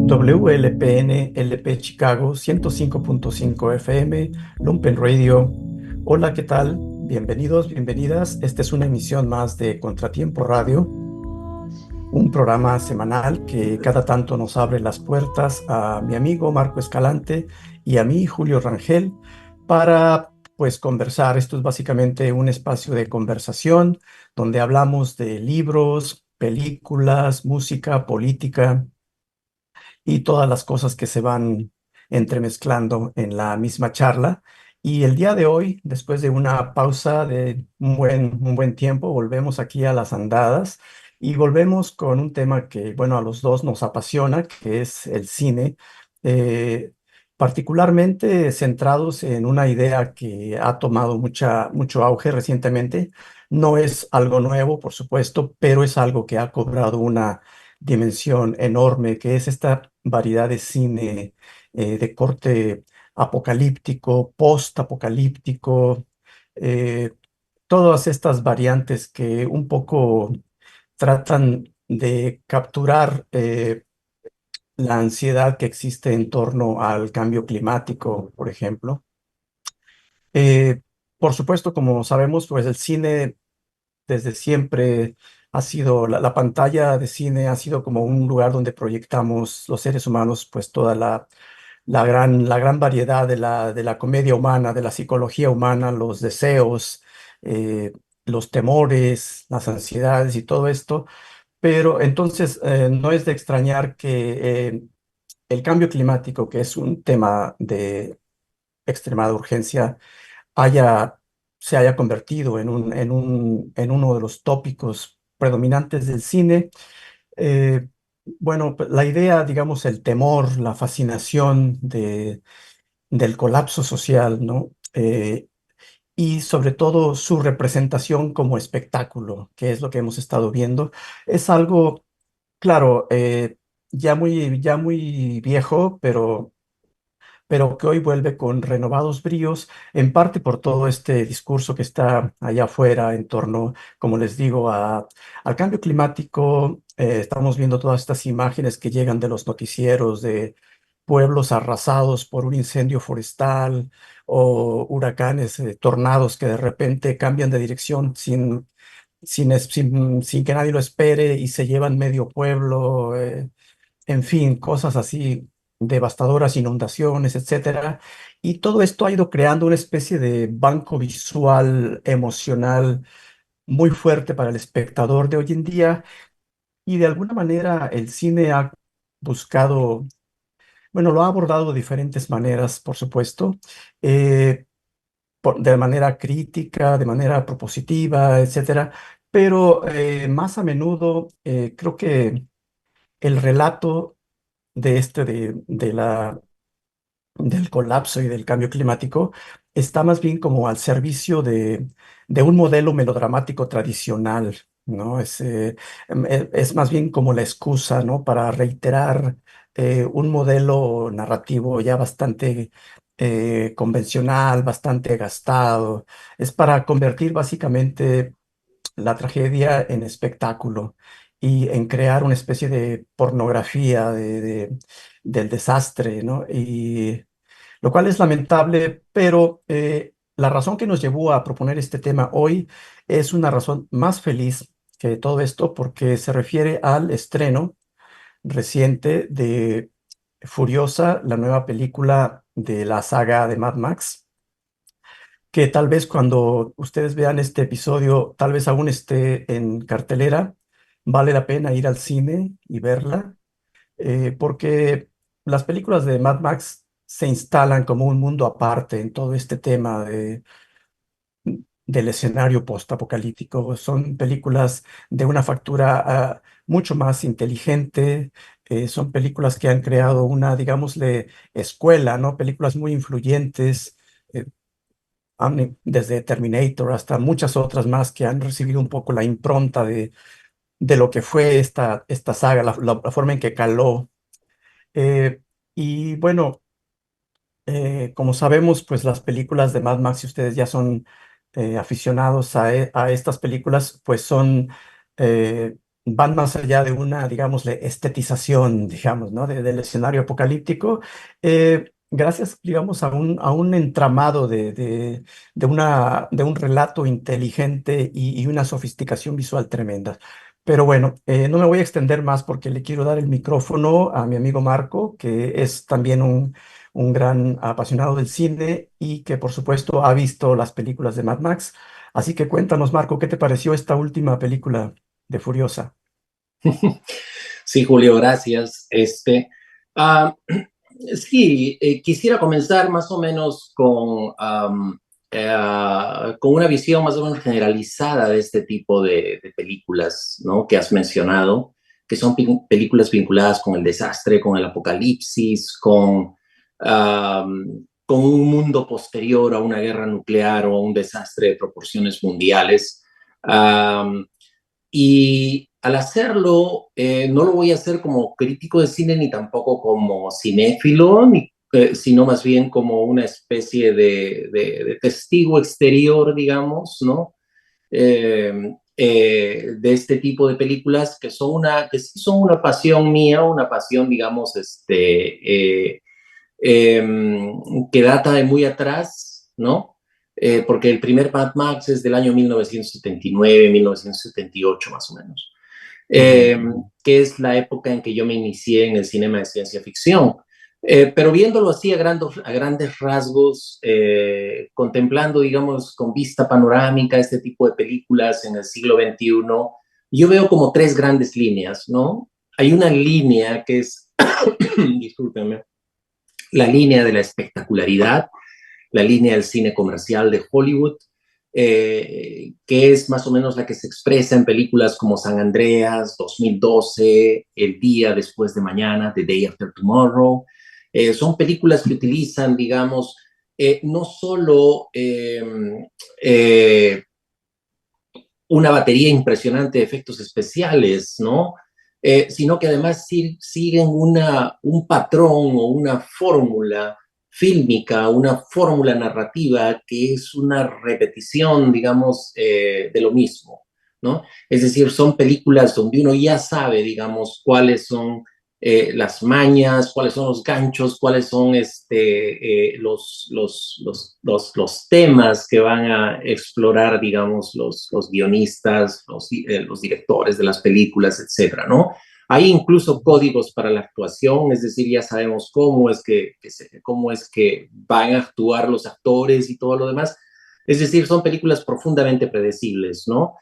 WLPN LP Chicago 105.5 FM, Lumpen Radio. Hola, ¿qué tal? Bienvenidos, bienvenidas. Esta es una emisión más de Contratiempo Radio, un programa semanal que cada tanto nos abre las puertas a mi amigo Marco Escalante y a mí, Julio Rangel, para pues conversar. Esto es básicamente un espacio de conversación donde hablamos de libros, películas, música, política y todas las cosas que se van entremezclando en la misma charla. Y el día de hoy, después de una pausa de un buen tiempo, volvemos aquí a las andadas y volvemos con un tema que, bueno, a los dos nos apasiona, que es el cine, eh, particularmente centrados en una idea que ha tomado mucho auge recientemente. No es algo nuevo, por supuesto, pero es algo que ha cobrado una dimensión enorme, que es esta variedad de cine de corte apocalíptico, post-apocalíptico, eh, todas estas variantes que un poco tratan de capturar la ansiedad que existe en torno al cambio climático, por ejemplo. Eh, por supuesto, como sabemos, pues el cine desde siempre ha sido, la pantalla de cine ha sido como un lugar donde proyectamos los seres humanos, pues toda la gran variedad de la comedia humana, de la psicología humana, los deseos, eh, los temores, las ansiedades y todo esto. Pero entonces no es de extrañar que el cambio climático, que es un tema de extremada urgencia, haya, se haya convertido en uno de los tópicos predominantes del cine. Eh, bueno, pues, la idea, digamos, el temor, la fascinación del colapso social, ¿no? Y sobre todo su representación como espectáculo, que es lo que hemos estado viendo, es algo, claro, ya muy viejo, pero que hoy vuelve con renovados bríos, en parte por todo este discurso que está allá afuera en torno, como les digo, al cambio climático. Estamos viendo todas estas imágenes que llegan de los noticieros de pueblos arrasados por un incendio forestal o huracanes, tornados que de repente cambian de dirección sin que nadie lo espere y se llevan medio pueblo. En fin, cosas así devastadoras, inundaciones, etcétera. Y todo esto ha ido creando una especie de banco visual, emocional muy fuerte para el espectador de hoy en día. Y de alguna manera el cine ha buscado, bueno, lo ha abordado de diferentes maneras, por supuesto, eh, de manera crítica, de manera propositiva, etcétera. Pero más a menudo creo que el relato del colapso y del cambio climático está más bien como al servicio de un modelo melodramático tradicional, ¿no? Es más bien como la excusa, ¿no? Para reiterar un modelo narrativo ya bastante convencional, bastante gastado. Es para convertir básicamente la tragedia en espectáculo y en crear una especie de pornografía del desastre, ¿no? Y lo cual es lamentable, pero la razón que nos llevó a proponer este tema hoy es una razón más feliz que todo esto, porque se refiere al estreno reciente de Furiosa, la nueva película de la saga de Mad Max, que tal vez cuando ustedes vean este episodio, tal vez aún esté en cartelera. Vale la pena ir al cine y verla, porque las películas de Mad Max se instalan como un mundo aparte en todo este tema del escenario postapocalíptico. Son películas de una factura mucho más inteligente. Son películas que han creado una, digámosle, escuela, ¿no? Películas muy influyentes. eh, Desde Terminator hasta muchas otras más que han recibido un poco la impronta de lo que fue esta saga, la forma en que caló. Y bueno, como sabemos, pues las películas de Mad Max, si ustedes ya son aficionados a estas películas, pues son, eh, van más allá de una, digamos, estetización, digamos, ¿no? Del escenario apocalíptico, gracias, digamos, a un entramado de un relato inteligente y una sofisticación visual tremenda. Pero bueno, no me voy a extender más porque le quiero dar el micrófono a mi amigo Marco, que es también un gran apasionado del cine y que, por supuesto, ha visto las películas de Mad Max. Así que cuéntanos, Marco, ¿qué te pareció esta última película de Furiosa? Sí, Julio, gracias. Ah, sí, quisiera comenzar más o menos con una visión más o menos generalizada de este tipo de películas, ¿no? Que has mencionado, que son películas vinculadas con el desastre, con el apocalipsis, con un mundo posterior a una guerra nuclear o a un desastre de proporciones mundiales. Um, y al hacerlo, no lo voy a hacer como crítico de cine ni tampoco como cinéfilo, sino más bien como una especie de testigo exterior, digamos, ¿no? De este tipo de películas que sí son una pasión mía, una pasión, digamos, que data de muy atrás, ¿no? Porque el primer Mad Max es del año 1979, 1978 más o menos, Ujú. que es la época en que yo me inicié en el cinema de ciencia ficción. Pero viéndolo así a grandes rasgos, contemplando, digamos, con vista panorámica este tipo de películas en el siglo XXI, yo veo como tres grandes líneas, ¿no? Hay una línea que es, discúlpenme, la línea de la espectacularidad, la línea del cine comercial de Hollywood, que es más o menos la que se expresa en películas como San Andreas, 2012, El día después de mañana, The Day After Tomorrow. Son películas que utilizan, digamos, no solo eh, una batería impresionante de efectos especiales, ¿no? Sino que además siguen un patrón o una fórmula fílmica, una fórmula narrativa que es una repetición, digamos, de lo mismo, ¿no? Es decir, son películas donde uno ya sabe, digamos, cuáles son las mañas, cuáles son los ganchos, cuáles son los temas que van a explorar, digamos, los guionistas, los directores de las películas, etcétera, ¿no? Hay incluso códigos para la actuación, es decir, ya sabemos cómo es que van a actuar los actores y todo lo demás. Es decir, son películas profundamente predecibles, ¿no?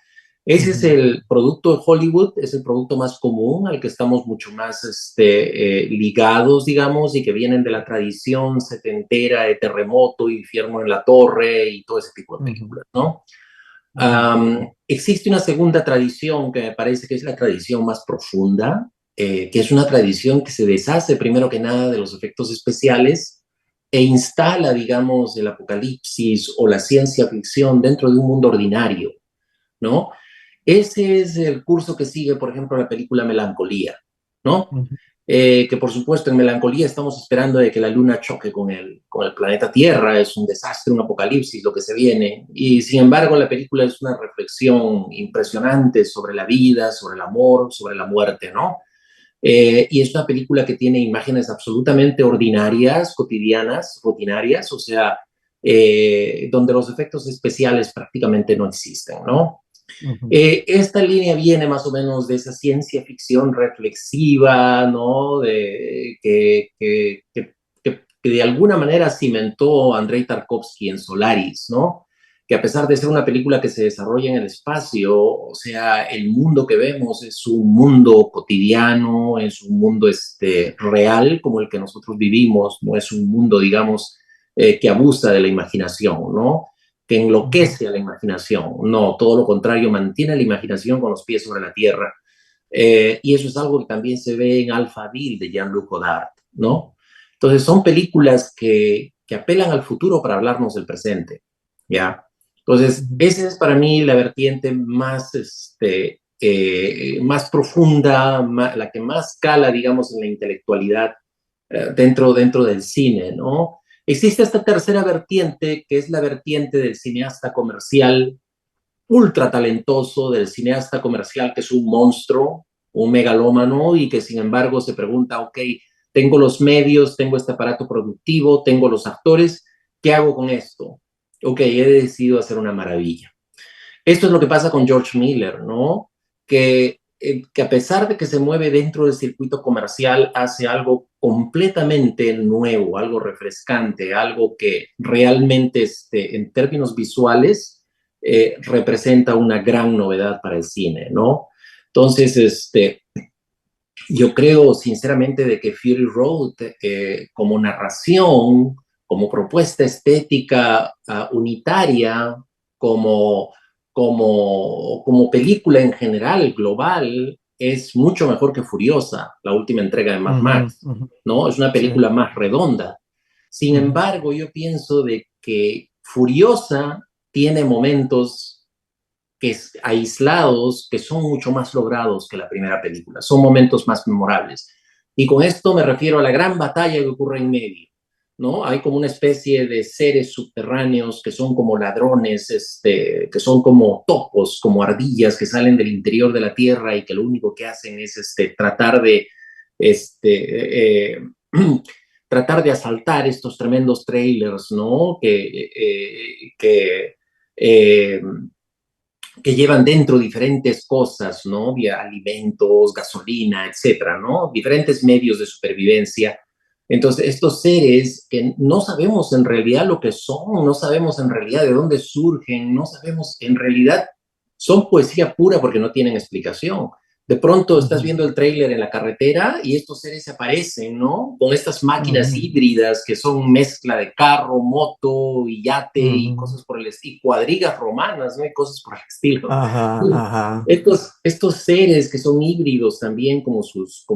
Ese es Ujú. el producto de Hollywood, es el producto más común al que estamos mucho más ligados, digamos, y que vienen de la tradición setentera de Terremoto, Infierno en la Torre y todo ese tipo de Ujú. películas, ¿no? Ujú. Existe una segunda tradición que me parece que es la tradición más profunda, que es una tradición que se deshace primero que nada de los efectos especiales e instala, digamos, el apocalipsis o la ciencia ficción dentro de un mundo ordinario, ¿no? Ese es el curso que sigue, por ejemplo, la película Melancolía, ¿no? Ujú. Que por supuesto en Melancolía estamos esperando de que la luna choque con el planeta Tierra, es un desastre, un apocalipsis lo que se viene, y sin embargo la película es una reflexión impresionante sobre la vida, sobre el amor, sobre la muerte, ¿no? Y es una película que tiene imágenes absolutamente ordinarias, cotidianas, rutinarias, o sea, donde los efectos especiales prácticamente no existen, ¿no? Ujú. Esta línea viene más o menos de esa ciencia ficción reflexiva, ¿no? Que de alguna manera cimentó Andrei Tarkovsky en Solaris, ¿no? Que a pesar de ser una película que se desarrolla en el espacio, o sea, el mundo que vemos es un mundo cotidiano, es un mundo real como el que nosotros vivimos, no es un mundo, digamos, que abusa de la imaginación, ¿no? Que Ujú. enloquece a la imaginación. No, todo lo contrario, mantiene la imaginación con los pies sobre la tierra. Y eso es algo que también se ve en Alphaville de Jean-Luc Godard, ¿no? Entonces son películas que apelan al futuro para hablarnos del presente, ¿ya? Entonces, Ujú. esa es para mí la vertiente más profunda, la que más cala, digamos, en la intelectualidad dentro del cine, ¿no? Existe esta tercera vertiente, que es la vertiente del cineasta comercial, ultra talentoso del cineasta comercial que es un monstruo, un megalómano y que sin embargo se pregunta, ok, tengo los medios, tengo este aparato productivo, tengo los actores, ¿qué hago con esto? Ok, he decidido hacer una maravilla. Esto es lo que pasa con George Miller, ¿no? Que a pesar de que se mueve dentro del circuito comercial, hace algo completamente nuevo, algo refrescante, algo que realmente en términos visuales representa una gran novedad para el cine, ¿no? Entonces, yo creo sinceramente de que Fury Road, como narración, como propuesta estética unitaria, como, como película en general, global, es mucho mejor que Furiosa, la última entrega de Mad Ujú, Max, ujú. ¿no? Es una Sí. película más redonda. Sin Ujú, embargo, yo pienso de que Furiosa tiene momentos que es, aislados que son mucho más logrados que la primera película, son momentos más memorables. Y con esto me refiero a la gran batalla que ocurre en medio, ¿no? Hay como una especie de seres subterráneos que son como ladrones, que son como topos, como ardillas que salen del interior de la tierra y que lo único que hacen es tratar de tratar de asaltar estos tremendos trailers, ¿no? Eh, que llevan dentro diferentes cosas, ¿no? Alimentos, gasolina, etcétera, ¿no? Diferentes medios de supervivencia. Entonces, estos seres que no sabemos en realidad lo que son, no sabemos en realidad de dónde surgen, no sabemos en realidad, son poesía pura porque no tienen explicación. De pronto estás ujú, viendo el tráiler en la carretera y estos seres se aparecen, ¿no? Con estas máquinas ujú, híbridas que son mezcla de carro, moto y yate y ujú. cosas por el estilo, cuadrigas romanas, ¿no? Y cosas por el estilo. Ajá, ajá. Estos seres que son híbridos también como sus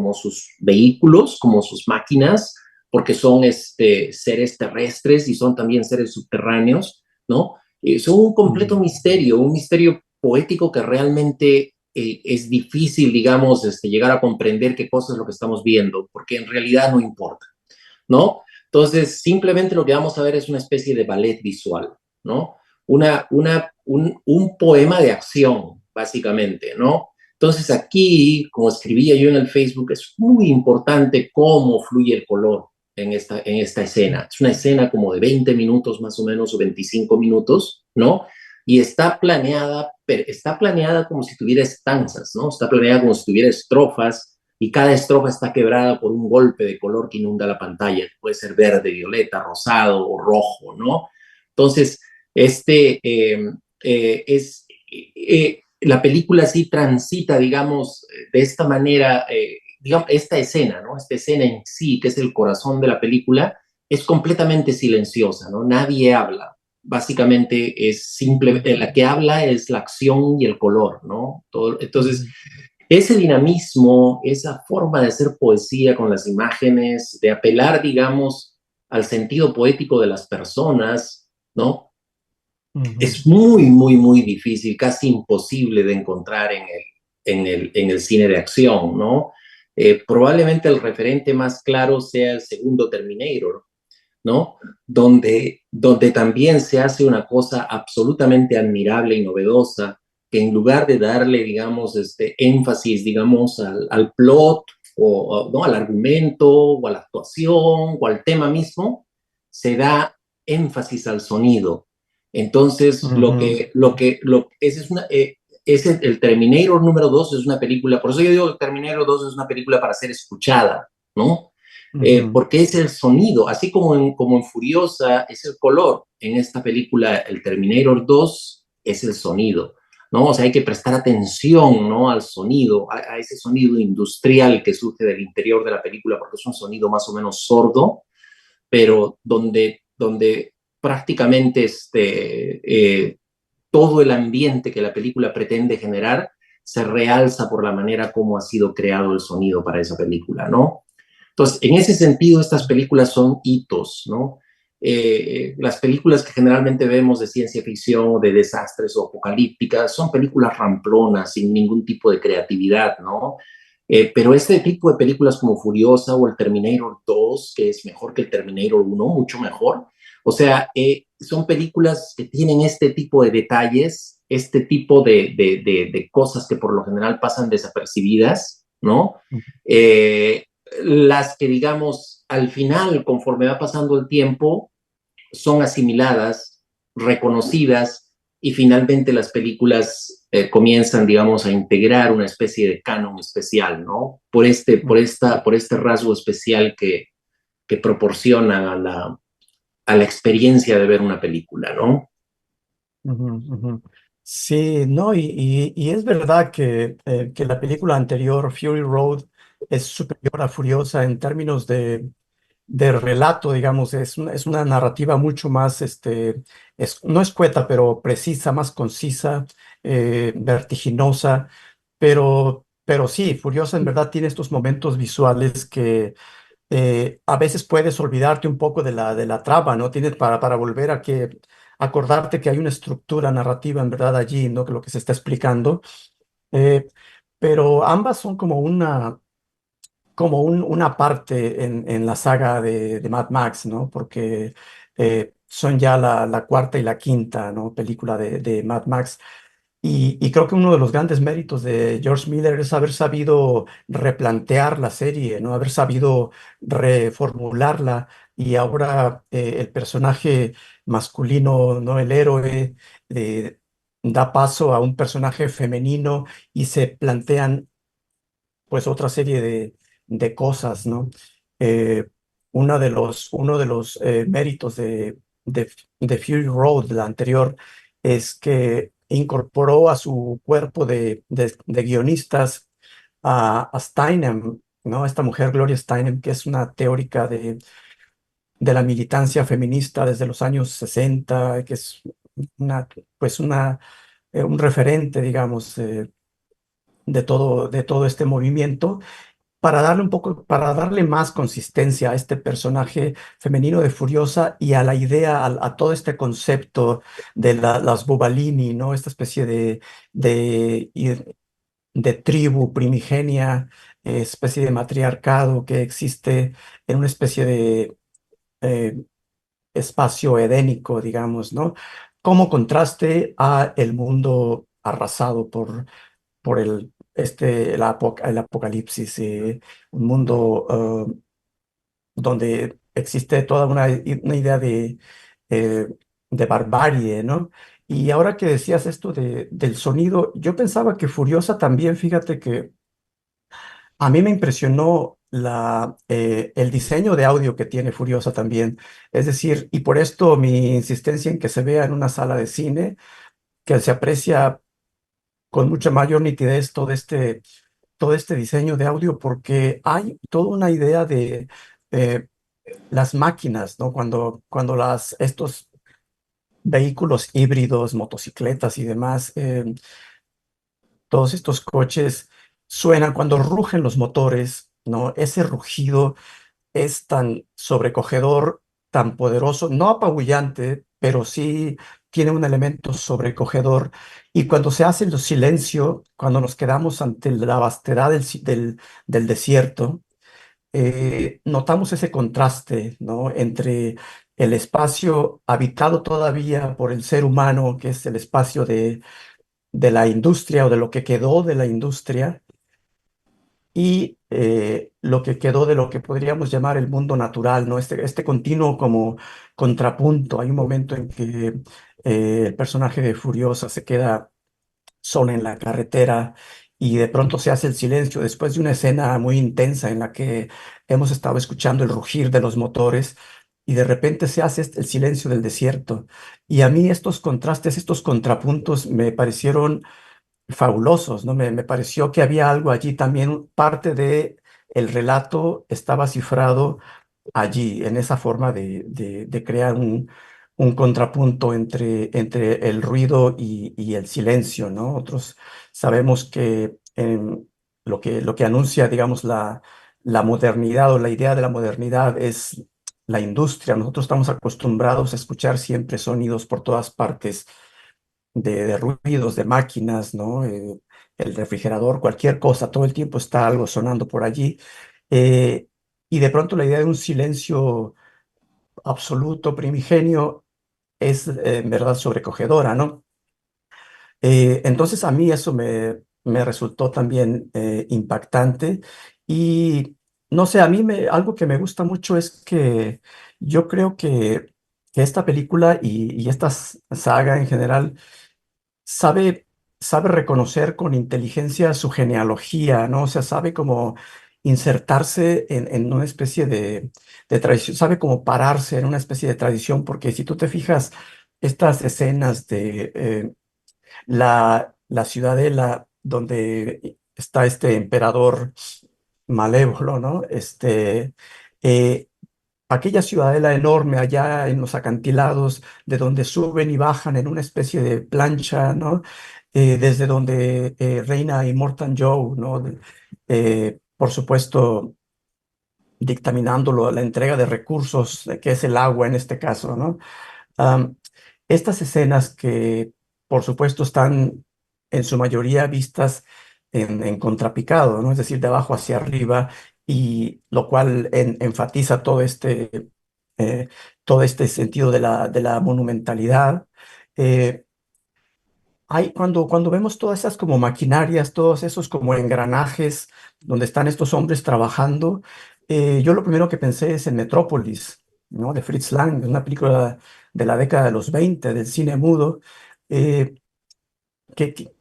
vehículos, como sus máquinas, porque son seres terrestres y son también seres subterráneos, ¿no? Son Ujú, un misterio poético que realmente es difícil, digamos, llegar a comprender qué cosa es lo que estamos viendo, porque en realidad no importa, ¿no? Entonces, simplemente lo que vamos a ver es una especie de ballet visual, ¿no? Un poema de acción, básicamente, ¿no? Entonces, aquí, como escribía yo en el Facebook, es muy importante cómo fluye el color en esta escena. Es una escena como de 20 minutos más o menos, o 25 minutos, ¿no? Y está planeada como si tuviera estanzas, ¿no? Está planeada como si tuviera estrofas, y cada estrofa está quebrada por un golpe de color que inunda la pantalla, que puede ser verde, violeta, rosado o rojo, ¿no? Entonces, la película sí transita, digamos, de esta manera, digamos, esta escena, ¿no? Esta escena en sí, que es el corazón de la película, es completamente silenciosa, ¿no? Nadie habla. Básicamente es simplemente, la que habla es la acción y el color, ¿no? Entonces, ujú, ese dinamismo, esa forma de hacer poesía con las imágenes, de apelar, digamos, al sentido poético de las personas, ¿no? ujú. Es muy, muy, muy difícil, casi imposible de encontrar en el cine de acción, ¿no? Probablemente el referente más claro sea el segundo Terminator, ¿no? Donde también se hace una cosa absolutamente admirable y novedosa, que en lugar de darle, digamos, énfasis, digamos, al plot o ¿no? al argumento o a la actuación o al tema mismo, se da énfasis al sonido. Entonces, Ujú, ese es el Terminator número 2 es una película, por eso yo digo que Terminator 2 es una película para ser escuchada, ¿no? ujú, Porque es el sonido, así como en Furiosa es el color, en esta película el Terminator 2 es el sonido, ¿no? O sea, hay que prestar atención, ¿no? Al sonido, a ese sonido industrial que surge del interior de la película, porque es un sonido más o menos sordo, pero donde prácticamente todo el ambiente que la película pretende generar se realza por la manera como ha sido creado el sonido para esa película, ¿no? Entonces, en ese sentido, estas películas son hitos, ¿no? Las películas que generalmente vemos de ciencia ficción, de desastres o apocalípticas, son películas ramplonas, sin ningún tipo de creatividad, ¿no? Pero este tipo de películas como Furiosa o el Terminator 2, que es mejor que el Terminator 1, mucho mejor, o sea, son películas que tienen este tipo de detalles este tipo de cosas que por lo general pasan desapercibidas, ¿no? Eh, las que, digamos, al final, conforme va pasando el tiempo, son asimiladas, reconocidas y finalmente las películas comienzan, digamos, a integrar una especie de canon especial, ¿no? Por este rasgo especial que proporcionan a la experiencia de ver una película, ¿no? Ujú, ujú. Sí, no, y es verdad que la película anterior, Fury Road, es superior a Furiosa en términos de relato, digamos, es una narrativa mucho más, no escueta, pero precisa, más concisa, vertiginosa, pero sí, Furiosa en verdad tiene estos momentos visuales que a veces puedes olvidarte un poco de la trama, ¿no? Tienes para volver a acordarte que hay una estructura narrativa en verdad allí, ¿no? Que lo que se está explicando. Eh, pero ambas son como una parte en la saga de Mad Max, ¿no? Porque son ya la cuarta y la quinta, ¿no? Película de Mad Max. Y creo que uno de los grandes méritos de George Miller es haber sabido replantear la serie, ¿no? Haber sabido reformularla y ahora el personaje masculino, ¿no? El héroe, eh, da paso a un personaje femenino y se plantean pues otra serie de cosas, ¿no? Eh, uno de los méritos de Fury Road, la anterior, es que incorporó a su cuerpo de guionistas a Steinem, ¿no? Esta mujer, Gloria Steinem, que es una teórica de la militancia feminista desde los años 60, que es una, pues un referente, digamos, de todo este movimiento para darle un poco, para darle más consistencia a este personaje femenino de Furiosa y a la idea, a todo este concepto de las Bubalini, ¿no? Esta especie de, y- de tribu primigenia, especie de matriarcado que existe en una especie de eh, espacio edénico, digamos, ¿no? Como contraste a el mundo arrasado por el apocalipsis, un mundo donde existe toda una idea eh, de barbarie, ¿no? Y ahora que decías esto del sonido, yo pensaba que Furiosa también, fíjate que a mí me impresionó el diseño de audio que tiene Furiosa también. Es decir, y por esto mi insistencia en que se vea en una sala de cine, que se aprecia con mucha mayor nitidez todo este diseño de audio porque hay toda una idea de eh, las máquinas, ¿no? Cuando estos vehículos híbridos, motocicletas y demás, todos estos coches suenan cuando rugen los motores, ¿no? Ese rugido es tan sobrecogedor, tan poderoso, no apabullante, pero sí tiene un elemento sobrecogedor. Y cuando se hace el silencio, cuando nos quedamos ante la vastedad del desierto, notamos ese contraste, ¿no? Entre el espacio habitado todavía por el ser humano, que es el espacio de la industria o de lo que quedó de la industria, y lo que quedó de lo que podríamos llamar el mundo natural, ¿no? Este continuo como contrapunto. Hay un momento en que el personaje de Furiosa se queda sola en la carretera y de pronto se hace el silencio después de una escena muy intensa en la que hemos estado escuchando el rugir de los motores y de repente se hace el silencio del desierto. Y a mí estos contrastes, estos contrapuntos me parecieron fabulosos, ¿no? Me pareció que había algo allí también, parte de el relato estaba cifrado allí, en esa forma de crear un contrapunto entre el ruido y el silencio, ¿no? Otros sabemos que lo que anuncia, digamos, la modernidad o la idea de la modernidad es la industria. Nosotros estamos acostumbrados a escuchar siempre sonidos por todas partes de ruidos, de máquinas, ¿no? El refrigerador, cualquier cosa, todo el tiempo está algo sonando por allí. Eh, y de pronto la idea de un silencio absoluto, primigenio, es en verdad sobrecogedora, ¿no? Entonces a mí eso me resultó también impactante y no sé, algo que me gusta mucho es que yo creo que esta película y esta saga en general sabe, sabe reconocer con inteligencia su genealogía, ¿no? O sea, sabe cómo insertarse en una especie de tradición, sabe cómo pararse en una especie de tradición, porque si tú te fijas, estas escenas de la ciudadela donde está este emperador malévolo, ¿no? Eh, aquella ciudadela enorme allá en los acantilados, de donde suben y bajan en una especie de plancha, ¿no? Desde donde reina Immortan Joe, ¿no? Por supuesto, dictaminándolo la entrega de recursos, que es el agua en este caso, ¿no? Am, estas escenas que, por supuesto, están en su mayoría vistas en contrapicado, ¿no? Es decir, de abajo hacia arriba, y lo cual enfatiza eh, todo este sentido de la monumentalidad. Eh, cuando vemos todas esas como maquinarias, todos esos como engranajes donde están estos hombres trabajando, yo lo primero que pensé es en Metrópolis, ¿no? De Fritz Lang, una película de la década de los 20 del cine mudo, eh,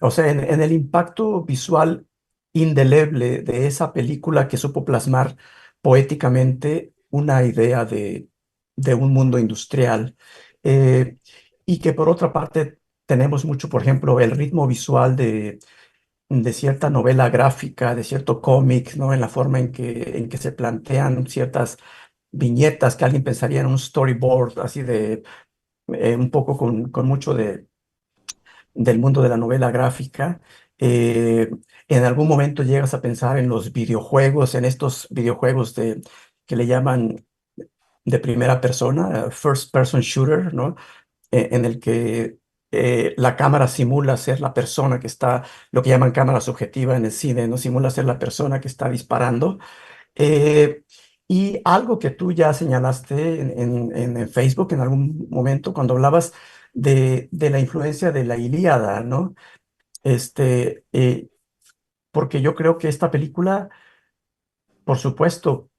o sea, en el impacto visual indeleble de esa película que supo plasmar poéticamente una idea de un mundo industrial. eh, y que por otra parte tenemos mucho, por ejemplo, el ritmo visual de cierta novela gráfica, de cierto cómic, ¿no? En la forma en que se plantean ciertas viñetas que alguien pensaría en un storyboard, así de un poco con mucho del mundo de la novela gráfica. Eh, en algún momento llegas a pensar en los videojuegos, en estos videojuegos que le llaman de primera persona, first person shooter, ¿no? En el que la cámara simula ser la persona que está, lo que llaman cámara subjetiva en el cine, ¿no? Simula ser la persona que está disparando. Eh, y algo que tú ya señalaste en Facebook en algún momento cuando hablabas de la influencia de la Ilíada, ¿no? Este, eh, Porque yo creo que esta película, por supuesto,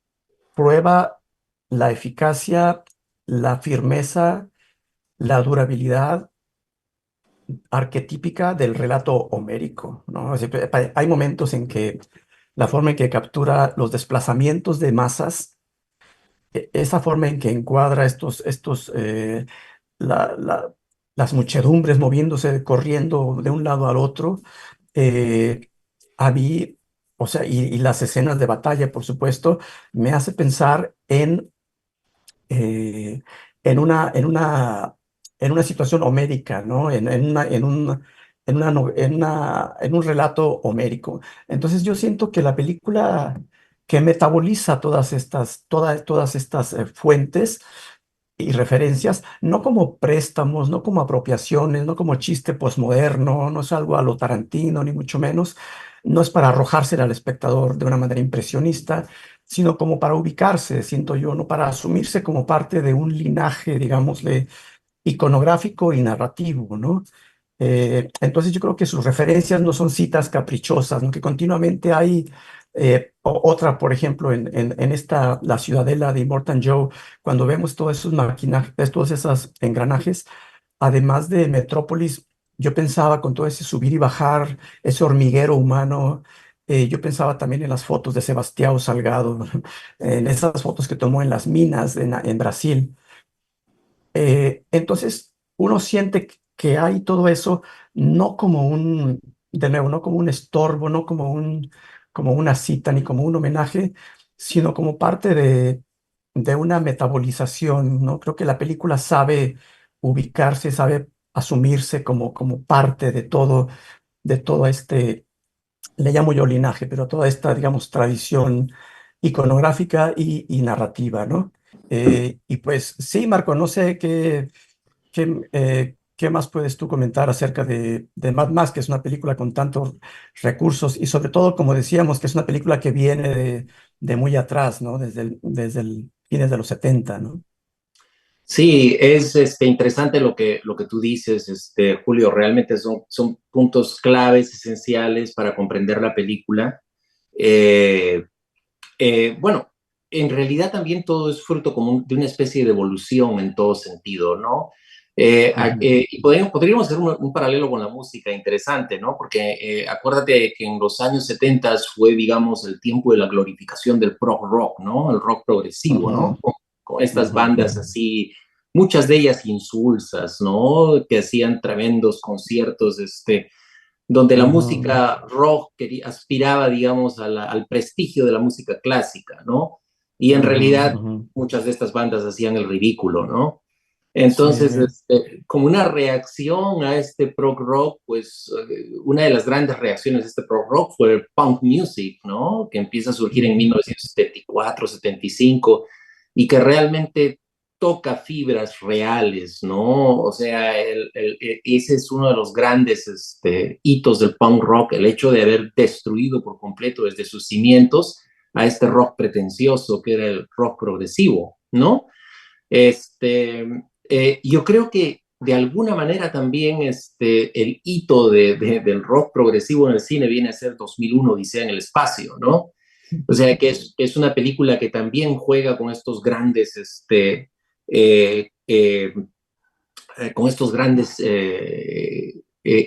prueba la eficacia, la firmeza, la durabilidad arquetípica del relato homérico, ¿no? Es decir, hay momentos en que la forma en que captura los desplazamientos de masas, esa forma en que encuadra la- la- las muchedumbres moviéndose, corriendo de un lado al otro, eh, a mí, o sea, y las escenas de batalla, por supuesto, me hace pensar eh, en una situación homérica, ¿no? En un relato homérico. Entonces yo siento que la película que metaboliza todas estas fuentes y referencias, no como préstamos, no como apropiaciones, no como chiste posmoderno, no es algo a lo Tarantino, ni mucho menos, no es para arrojársela al espectador de una manera impresionista, sino como para ubicarse, siento yo, no para asumirse como parte de un linaje, digámosle, iconográfico y narrativo, ¿no? Entonces yo creo que sus referencias no son citas caprichosas, ¿no? Que continuamente hay otra, por ejemplo, en esta, la ciudadela de Immortan Joe, cuando vemos todos esos maquinajes, todos esos engranajes, además de Metrópolis, yo pensaba con todo ese subir y bajar, ese hormiguero humano, yo pensaba también en las fotos de Sebastião Salgado, en esas fotos que tomó en las minas en Brasil. Entonces, uno siente que hay todo eso, no como de nuevo, no como un estorbo, no como como una cita, ni como un homenaje, sino como parte de una metabolización, ¿no? Creo que la película sabe ubicarse, sabe asumirse como parte de todo le llamo yo linaje, pero toda esta, digamos, tradición iconográfica y narrativa, ¿no? Y pues sí, Marco, no sé qué más puedes tú comentar acerca de Mad Max, que es una película con tantos recursos y sobre todo, como decíamos, que es una película que viene de muy atrás, ¿no? Desde el fines de los 70, ¿no? Sí, es interesante lo que tú dices, Julio. Realmente son puntos claves, esenciales para comprender la película. Eh, bueno, en realidad también todo es fruto como de una especie de evolución en todo sentido, ¿no? Y podríamos hacer un paralelo con la música interesante, ¿no? Porque acuérdate que en los años 70 fue, digamos, el tiempo de la glorificación del prog rock, ¿no? El rock progresivo, ¿no? Ujú, Con estas ujú, bandas así, muchas de ellas insulsas, ¿no? Que hacían tremendos conciertos, donde la ujú, música rock aspiraba, digamos, al prestigio de la música clásica, ¿no? Y en ujú, realidad ujú. muchas de estas bandas hacían el ridículo, ¿no? Sí, Entonces, como una reacción a este prog rock, pues una de las grandes reacciones de este prog rock fue el punk music, ¿no? Que empieza a surgir en ujú, 1974, 75, y que realmente toca fibras reales, ¿no? O sea, ese es uno de los grandes hitos del punk rock, el hecho de haber destruido por completo desde sus cimientos a este rock pretencioso que era el rock progresivo, ¿no? Este, yo creo que de alguna manera también el hito del rock progresivo en el cine viene a ser 2001, Odisea en el espacio, ¿no? O sea, es una película que también juega con estos grandes, eh, eh, con estos grandes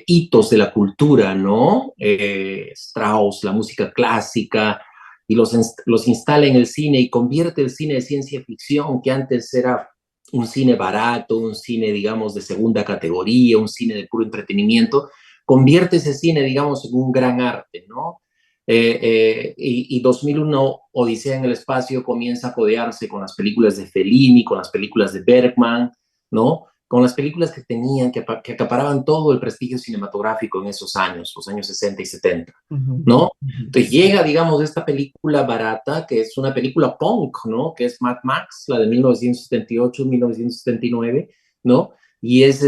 hitos de la cultura, ¿no? Strauss, la música clásica, y los instala en el cine y convierte el cine de ciencia ficción, que antes era un cine barato, un cine, digamos, de segunda categoría, un cine de puro entretenimiento, convierte ese cine, digamos, en un gran arte, ¿no? Y 2001, Odisea en el espacio, comienza a codearse con las películas de Fellini, con las películas de Bergman, ¿no? Con las películas que tenían, que acaparaban todo el prestigio cinematográfico en esos años, los años 60 y 70, ujú, ¿no? ujú. Entonces llega, digamos, esta película barata, que es una película punk, ¿no? Que es Mad Max, la de 1978, 1979, ¿no? Y es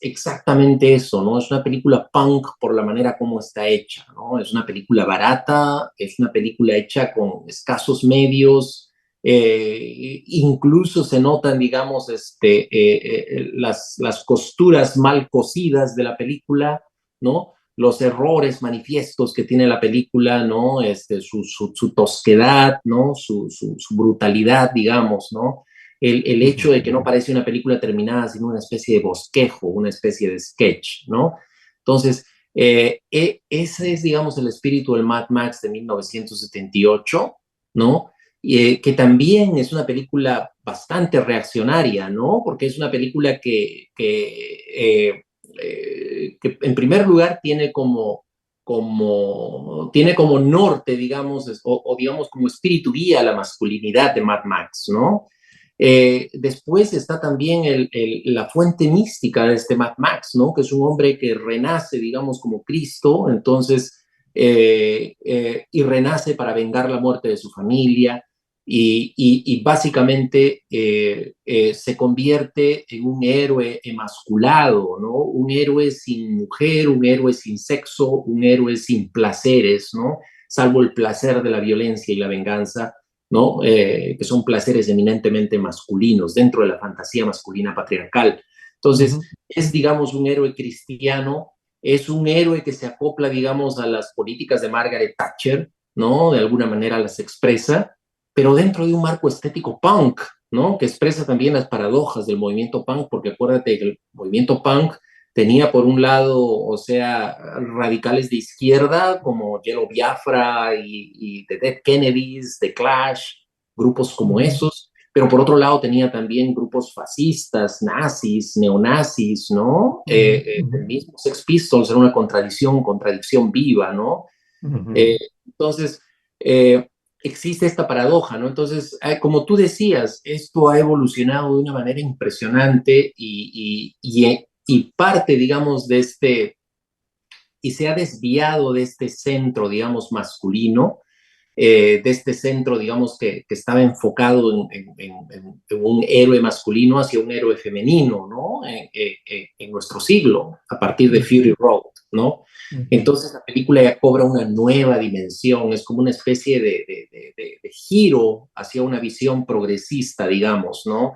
exactamente eso, ¿no? Es una película punk por la manera como está hecha, ¿no? Es una película barata, es una película hecha con escasos medios, incluso se notan, digamos, las costuras mal cosidas de la película, ¿no? Los errores manifiestos que tiene la película, ¿no? Su tosquedad, ¿no? Su brutalidad, digamos, ¿no? El hecho de que no parece una película terminada, sino una especie de bosquejo, una especie de sketch, ¿no? Entonces, ese es, digamos, el espíritu del Mad Max de 1978, ¿no? Que también es una película bastante reaccionaria, ¿no? Porque es una película que en primer lugar tiene como norte, digamos, o digamos como espíritu guía la masculinidad de Mad Max, ¿no? Después está también la fuente mística de este Mad Max, ¿no? Que es un hombre que renace, digamos, como Cristo, entonces, y renace para vengar la muerte de su familia, y básicamente se convierte en un héroe emasculado, ¿no? Un héroe sin mujer, un héroe sin sexo, un héroe sin placeres, ¿no? Salvo el placer de la violencia y la venganza, ¿no? Que son placeres eminentemente masculinos dentro de la fantasía masculina patriarcal. Entonces, Ujú, es, digamos, un héroe cristiano, es un héroe que se acopla, digamos, a las políticas de Margaret Thatcher, ¿no? De alguna manera las expresa, pero dentro de un marco estético punk, ¿no? Que expresa también las paradojas del movimiento punk, porque acuérdate que el movimiento punk tenía por un lado, o sea, radicales de izquierda como Yellow Biafra y The Dead Kennedys, The Clash, grupos como ujú, esos, pero por otro lado tenía también grupos fascistas, nazis, neonazis, ¿no? ujú, El mismo Sex Pistols era una contradicción viva, ¿no? ujú, Eh, entonces, eh, existe esta paradoja, ¿no? Entonces, como tú decías, esto ha evolucionado de una manera impresionante y parte, digamos, y se ha desviado de este centro, digamos, masculino, de este centro, digamos, que estaba enfocado en un héroe masculino hacia un héroe femenino, ¿no? En nuestro siglo, a partir de ujú, Fury Road. ¿no? ujú, Entonces la película ya cobra una nueva dimensión, es como una especie de giro hacia una visión progresista, digamos, ¿no?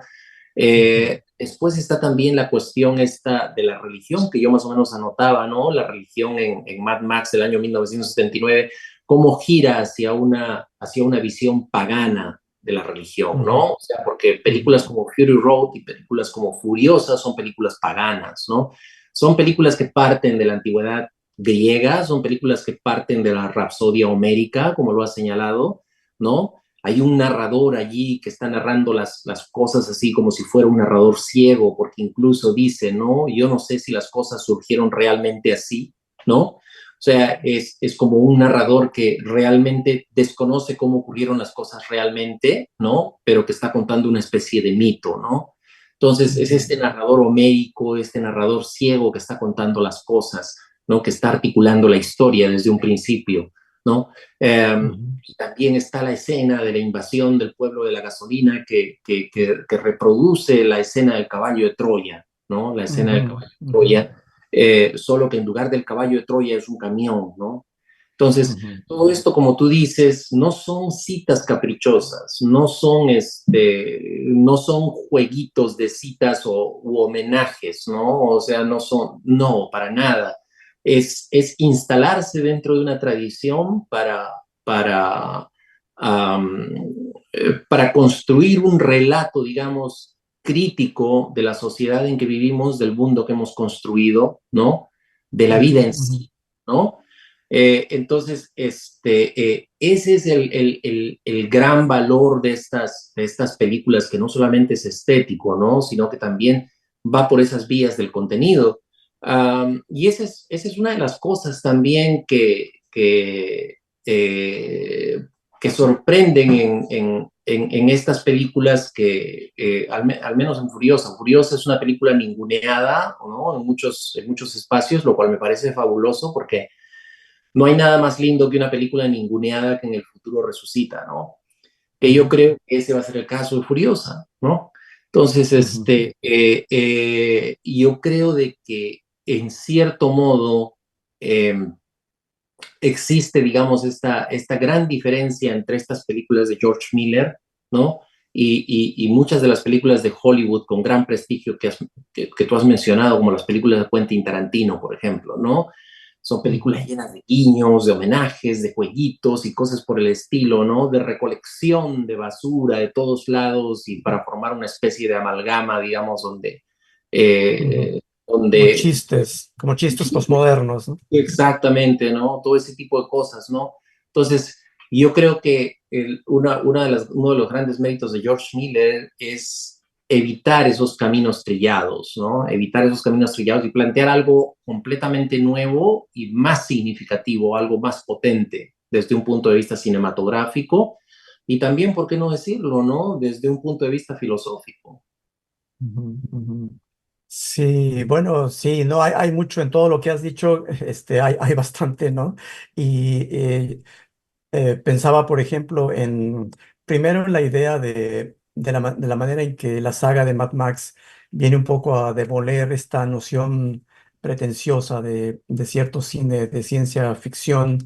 ujú, Después está también la cuestión esta de la religión, que yo más o menos anotaba, ¿no? La religión en Mad Max del año 1979, cómo gira hacia una visión pagana de la religión, ujú, ¿no? O sea, porque ujú, películas como Fury Road y películas como Furiosa son películas paganas, ¿no? Son películas que parten de la antigüedad griega, son películas que parten de la Rapsodia Homérica, como lo ha señalado, ¿no? Hay un narrador allí que está narrando las cosas así como si fuera un narrador ciego, porque incluso dice, ¿no? Yo no sé si las cosas surgieron realmente así, ¿no? O sea, es como un narrador que realmente desconoce cómo ocurrieron las cosas realmente, ¿no? Pero que está contando una especie de mito, ¿no? Entonces, es ujú, este narrador homérico, este narrador ciego que está contando las cosas, ¿no? Que está articulando la historia desde un principio, ¿no? ujú, Y también está la escena de la invasión del pueblo de la gasolina que reproduce la escena del caballo de Troya, ¿no? La escena del ujú, caballo de ujú, Troya, solo que en lugar del caballo de Troya es un camión, ¿no? Entonces, ujú, todo esto, como tú dices, no son citas caprichosas, no son jueguitos de citas u homenajes, ¿no? O sea, no, para nada. Es instalarse dentro de una tradición para, am, para construir un relato, digamos, crítico de la sociedad en que vivimos, del mundo que hemos construido, ¿no? De la ujú, vida en ujú, sí, ¿no? Entonces, ese es el gran valor de estas películas, que no solamente es estético, ¿no? Sino que también va por esas vías del contenido. Y esa es una de las cosas también eh, que sorprenden en estas películas al menos en Furiosa. Furiosa es una película ninguneada, ¿no? En muchos espacios, lo cual me parece fabuloso porque no hay nada más lindo que una película ninguneada que en el futuro resucita, ¿no? Que yo ujú, creo que ese va a ser el caso de Furiosa, ¿no? Entonces, ujú, yo creo de que en cierto modo eh, existe, digamos, esta gran diferencia entre estas películas de George Miller, ¿no? Y muchas de las películas de Hollywood con gran prestigio que tú has mencionado, como las películas de Quentin Tarantino, por ejemplo, ¿no? Son películas ujú, llenas de guiños, de homenajes, de jueguitos y cosas por el estilo, ¿no? De recolección de basura de todos lados y para formar una especie de amalgama, digamos, ujú. eh, donde Como chistes posmodernos, ¿no? exactamente, ¿no? Todo ese tipo de cosas, ¿no? Entonces, yo creo que uno de los grandes méritos de George Miller es evitar esos caminos trillados, ¿no? Evitar esos caminos trillados y plantear algo completamente nuevo y más significativo, algo más potente desde un punto de vista cinematográfico y también, ¿por qué no decirlo, ¿no? Desde un punto de vista filosófico. Ujú, ujú. Sí, bueno, sí, no, hay mucho en todo lo que has dicho, hay bastante, ¿no? Y pensaba, por ejemplo, primero en la idea de la manera en que la saga de Mad Max viene un poco a demoler esta noción pretenciosa de cierto cine de ciencia ficción,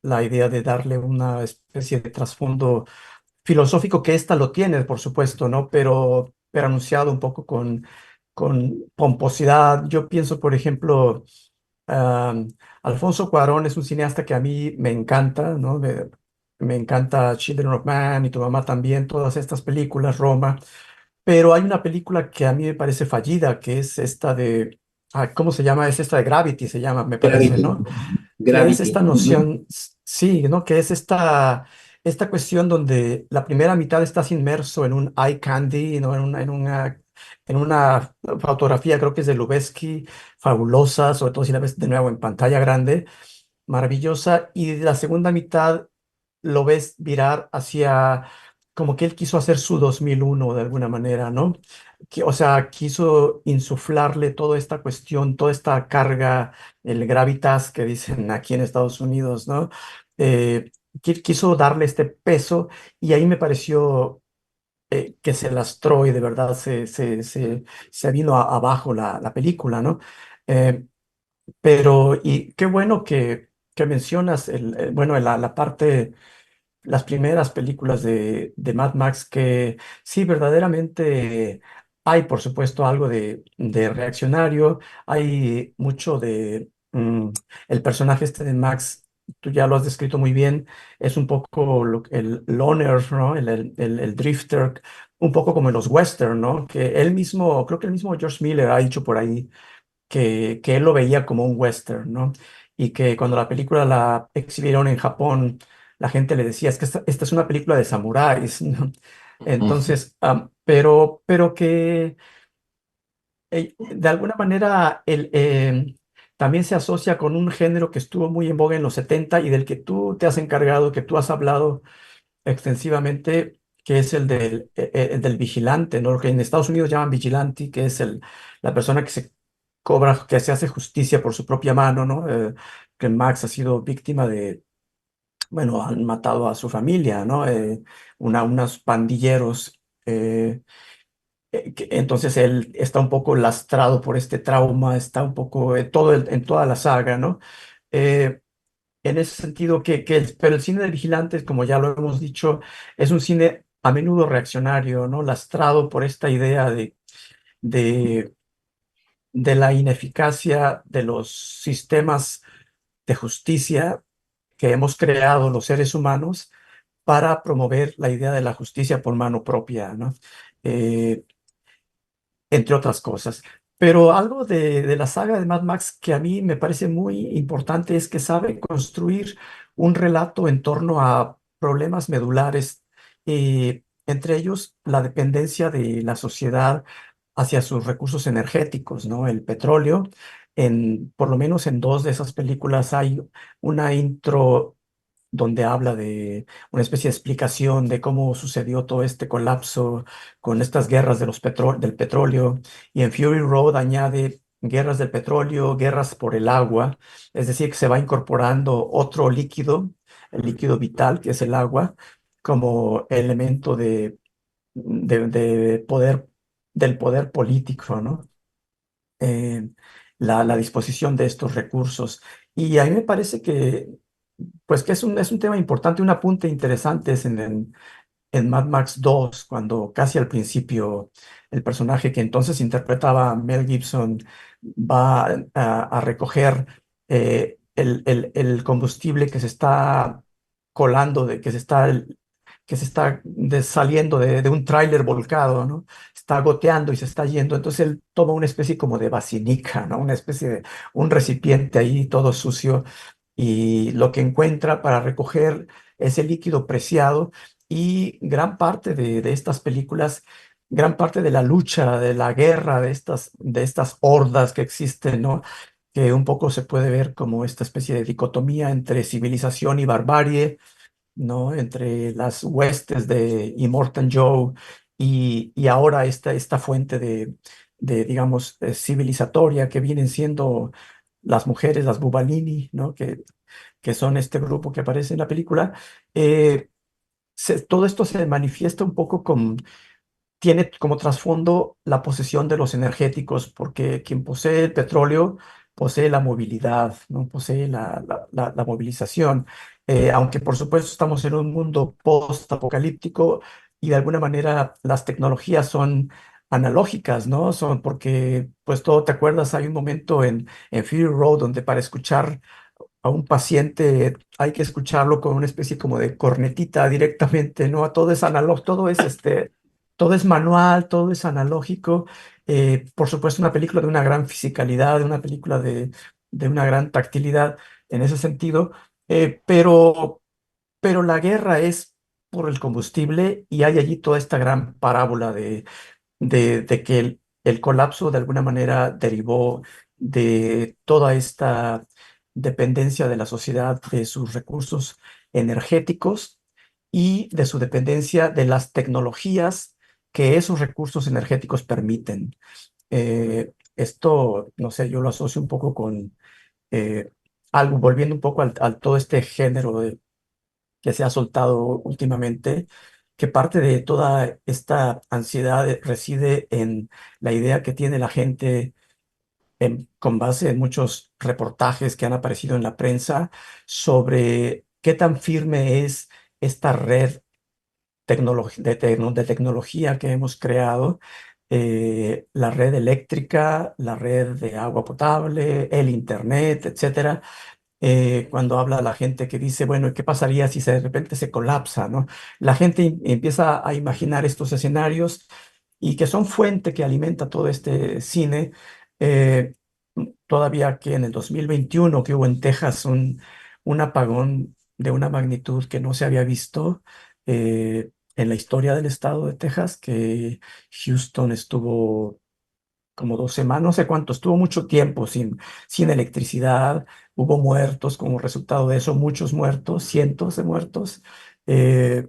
la idea de darle una especie de trasfondo filosófico que ésta lo tiene, por supuesto, ¿no? Pero anunciado un poco con pomposidad. Yo pienso, por ejemplo, am, Alfonso Cuarón es un cineasta que a mí me encanta, ¿no? Me encanta Children of Man y Tu mamá también, todas estas películas, Roma. Pero hay una película que a mí me parece fallida, que es esta ¿cómo se llama? Es esta de Gravity, se llama, me parece, Gravity. ¿no? Que es Gravity. esta noción, sí, ¿no? Que es esta cuestión donde la primera mitad estás inmerso en un eye candy, ¿no? En una fotografía, creo que es de Lubeski, fabulosa, sobre todo si la ves de nuevo en pantalla grande, maravillosa, y la segunda mitad lo ves virar hacia, como que él quiso hacer su 2001 de alguna manera, ¿no? O sea, quiso insuflarle toda esta cuestión, toda esta carga, el gravitas que dicen aquí en Estados Unidos, ¿no? Quiso darle este peso y ahí me pareció que se lastró y de verdad se vino abajo la película, ¿no? Eh, pero y qué bueno que mencionas bueno, la parte, las primeras películas de Mad Max, que sí, verdaderamente hay, por supuesto, algo de reaccionario, hay mucho el personaje este de Max, tú ya lo has descrito muy bien, es un poco el loner, ¿no? El drifter, un poco como en los western, ¿no? Que él mismo, creo que el mismo George Miller ha dicho por ahí que él lo veía como un western, ¿no? Y que cuando la película la exhibieron en Japón, la gente le decía, es que esta es una película de samuráis, ¿no? Entonces, pero que de alguna manera también se asocia con un género que estuvo muy en boga en los 70 y del que tú te has encargado, que tú has hablado extensivamente, que es el del vigilante, ¿no? Lo que en Estados Unidos llaman vigilante, que es la persona que se cobra, que se hace justicia por su propia mano, ¿no? Que Max ha sido víctima bueno, han matado a su familia, ¿no? Unos pandilleros. Entonces él está un poco lastrado por este trauma, está un poco en toda la saga, ¿no? Eh, en ese sentido, pero el cine de vigilantes, como ya lo hemos dicho, es un cine a menudo reaccionario, ¿no? Lastrado por esta idea de, de la ineficacia de los sistemas de justicia que hemos creado los seres humanos para promover la idea de la justicia por mano propia, ¿no? Eh, Entre otras cosas. Pero algo de la saga de Mad Max que a mí me parece muy importante es que sabe construir un relato en torno a problemas medulares, entre ellos la dependencia de la sociedad hacia sus recursos energéticos, ¿no? El petróleo. Por lo menos en dos de esas películas hay una intro donde habla de una especie de explicación de cómo sucedió todo este colapso con estas guerras del petróleo, y en Fury Road añade guerras del petróleo, guerras por el agua, es decir, que se va incorporando otro líquido, el líquido vital, que es el agua, como elemento de poder, del poder político, ¿no? Eh, la disposición de estos recursos. Y a mí me parece pues que es un tema importante, un apunte interesante es en Mad Max 2, cuando casi al principio el personaje que entonces interpretaba Mel Gibson va a recoger el combustible que se está colando, que se está saliendo de un tráiler volcado, ¿no? Está goteando y se está yendo. Entonces él toma una especie como de basinica, ¿no? Una especie de un recipiente ahí todo sucio, y lo que encuentra para recoger ese líquido preciado. Y gran parte de estas películas, gran parte de la lucha, de la guerra, de estas hordas que existen, ¿no? Que un poco se puede ver como esta especie de dicotomía entre civilización y barbarie, ¿no? Entre las huestes de Immortan Joe y ahora esta fuente digamos, civilizatoria que vienen siendo las mujeres, las Bubalini, ¿no? Que son este grupo que aparece en la película. Eh, Todo esto se manifiesta un poco tiene como trasfondo la posesión de los energéticos, porque quien posee el petróleo posee la movilidad, ¿no? Posee la movilización. Aunque por supuesto estamos en un mundo post-apocalíptico y de alguna manera las tecnologías son analógicas, ¿no? Son porque, pues todo, ¿te acuerdas? Hay un momento en Fury Road donde para escuchar a un paciente hay que escucharlo con una especie como de cornetita directamente, ¿no? Todo es analógico, todo es manual, todo es analógico. Por supuesto, una película de una gran fisicalidad, una película de una gran tactilidad en ese sentido, pero la guerra es por el combustible, y hay allí toda esta gran parábola de que el colapso de alguna manera derivó de toda esta dependencia de la sociedad de sus recursos energéticos y de su dependencia de las tecnologías que esos recursos energéticos permiten. Esto, no sé, yo lo asocio un poco con algo, volviendo un poco al todo este género que se ha soltado últimamente, que parte de toda esta ansiedad reside en la idea que tiene la gente con base en muchos reportajes que han aparecido en la prensa sobre qué tan firme es esta red de tecnología que hemos creado, la red eléctrica, la red de agua potable, el internet, etcétera. Cuando habla la gente que dice, bueno, ¿qué pasaría si de repente se colapsa, ¿no? La gente empieza a imaginar estos escenarios y que son fuente que alimenta todo este cine. eh, Todavía que en el 2021 que hubo en Texas un apagón de una magnitud que no se había visto en la historia del estado de Texas, que Houston estuvo como 2 semanas, no sé cuánto, estuvo mucho tiempo sin electricidad, hubo muertos como resultado de eso, muchos muertos, cientos de muertos, eh,